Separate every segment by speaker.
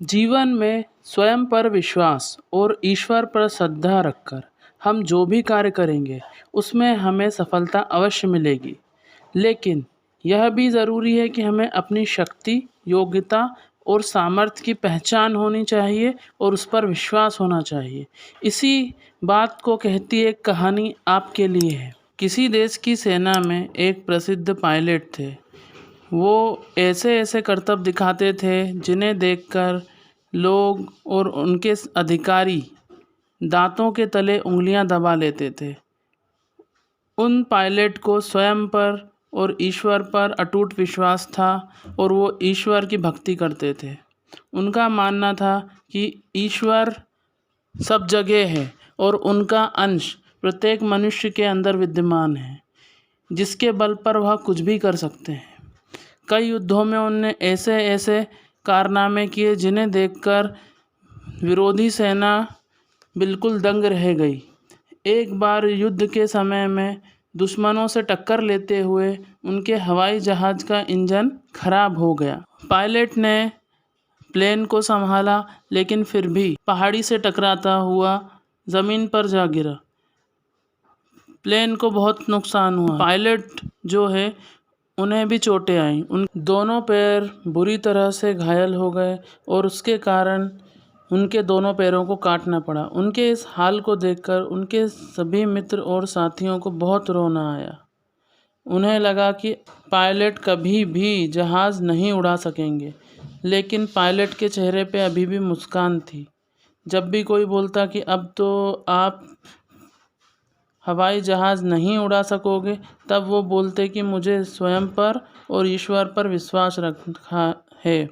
Speaker 1: जीवन में स्वयं पर विश्वास और ईश्वर पर श्रद्धा रखकर हम जो भी कार्य करेंगे उसमें हमें सफलता अवश्य मिलेगी। लेकिन यह भी ज़रूरी है कि हमें अपनी शक्ति, योग्यता और सामर्थ्य की पहचान होनी चाहिए और उस पर विश्वास होना चाहिए। इसी बात को कहती एक कहानी आपके लिए है। किसी देश की सेना में एक प्रसिद्ध पायलट थे। वो ऐसे ऐसे करतब दिखाते थे जिन्हें देखकर लोग और उनके अधिकारी दांतों के तले उंगलियां दबा लेते थे। उन पायलट को स्वयं पर और ईश्वर पर अटूट विश्वास था और वो ईश्वर की भक्ति करते थे। उनका मानना था कि ईश्वर सब जगह है और उनका अंश प्रत्येक मनुष्य के अंदर विद्यमान है, जिसके बल पर वह कुछ भी कर सकते हैं। कई युद्धों में उनने ऐसे ऐसे कारनामे किए जिन्हें देखकर विरोधी सेना बिल्कुल दंग रह गई। एक बार युद्ध के समय में दुश्मनों से टक्कर लेते हुए उनके हवाई जहाज़ का इंजन खराब हो गया। पायलट ने प्लेन को संभाला, लेकिन फिर भी पहाड़ी से टकराता हुआ ज़मीन पर जा गिरा। प्लेन को बहुत नुकसान हुआ। पायलट जो है उन्हें भी चोटें आईं। उन दोनों पैर बुरी तरह से घायल हो गए और उसके कारण उनके दोनों पैरों को काटना पड़ा। उनके इस हाल को देखकर उनके सभी मित्र और साथियों को बहुत रोना आया। उन्हें लगा कि पायलट कभी भी जहाज़ नहीं उड़ा सकेंगे, लेकिन पायलट के चेहरे पे अभी भी मुस्कान थी। जब भी कोई बोलता कि अब तो आप हवाई जहाज़ नहीं उड़ा सकोगे, तब वो बोलते कि मुझे स्वयं पर और ईश्वर पर विश्वास रखा है।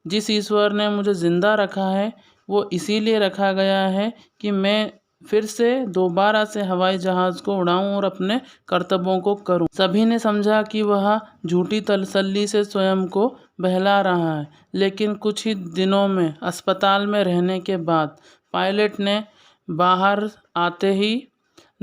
Speaker 1: जिस ईश्वर ने मुझे ज़िंदा रखा है वो इसीलिए रखा गया है कि मैं फिर से दोबारा से हवाई जहाज़ को उड़ाऊं और अपने कर्तव्यों को करूं। सभी ने समझा कि वह झूठी तसल्ली से स्वयं को बहला रहा है, लेकिन कुछ ही दिनों में अस्पताल में रहने के बाद पायलट ने बाहर आते ही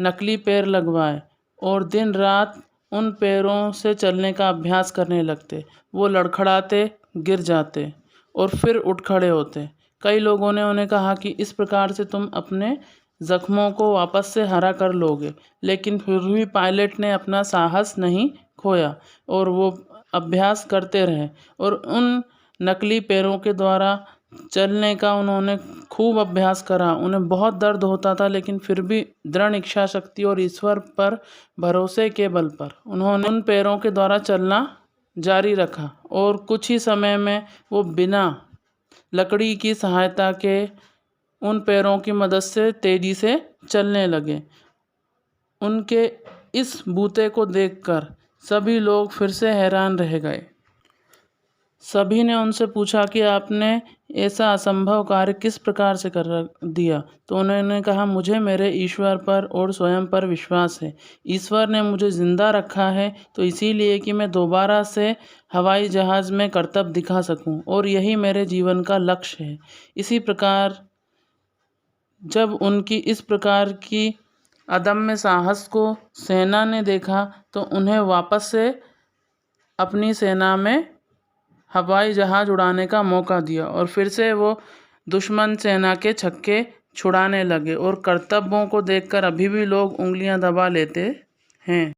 Speaker 1: नकली पैर लगवाए और दिन रात उन पैरों से चलने का अभ्यास करने लगते। वो लड़खड़ाते, गिर जाते और फिर उठ खड़े होते। कई लोगों ने उन्हें कहा कि इस प्रकार से तुम अपने ज़ख्मों को वापस से हरा कर लोगे, लेकिन फिर भी पायलट ने अपना साहस नहीं खोया और वो अभ्यास करते रहे और उन नकली पैरों के द्वारा चलने का उन्होंने खूब अभ्यास करा। उन्हें बहुत दर्द होता था, लेकिन फिर भी दृढ़ इच्छा शक्ति और ईश्वर पर भरोसे के बल पर उन्होंने उन पैरों के द्वारा चलना जारी रखा और कुछ ही समय में वो बिना लकड़ी की सहायता के उन पैरों की मदद से तेज़ी से चलने लगे। उनके इस बूते को देखकर सभी लोग फिर से हैरान रह गए। सभी ने उनसे पूछा कि आपने ऐसा असंभव कार्य किस प्रकार से कर दिया। तो उन्होंने कहा, मुझे मेरे ईश्वर पर और स्वयं पर विश्वास है। ईश्वर ने मुझे ज़िंदा रखा है तो इसीलिए कि मैं दोबारा से हवाई जहाज़ में करतब दिखा सकूं, और यही मेरे जीवन का लक्ष्य है। इसी प्रकार जब उनकी इस प्रकार की अदम्य साहस को सेना ने देखा तो उन्हें वापस से अपनी सेना में हवाई जहाज़ उड़ाने का मौका दिया और फिर से वो दुश्मन सेना के छक्के छुड़ाने लगे और करतब्यों को देखकर अभी भी लोग उंगलियां दबा लेते हैं।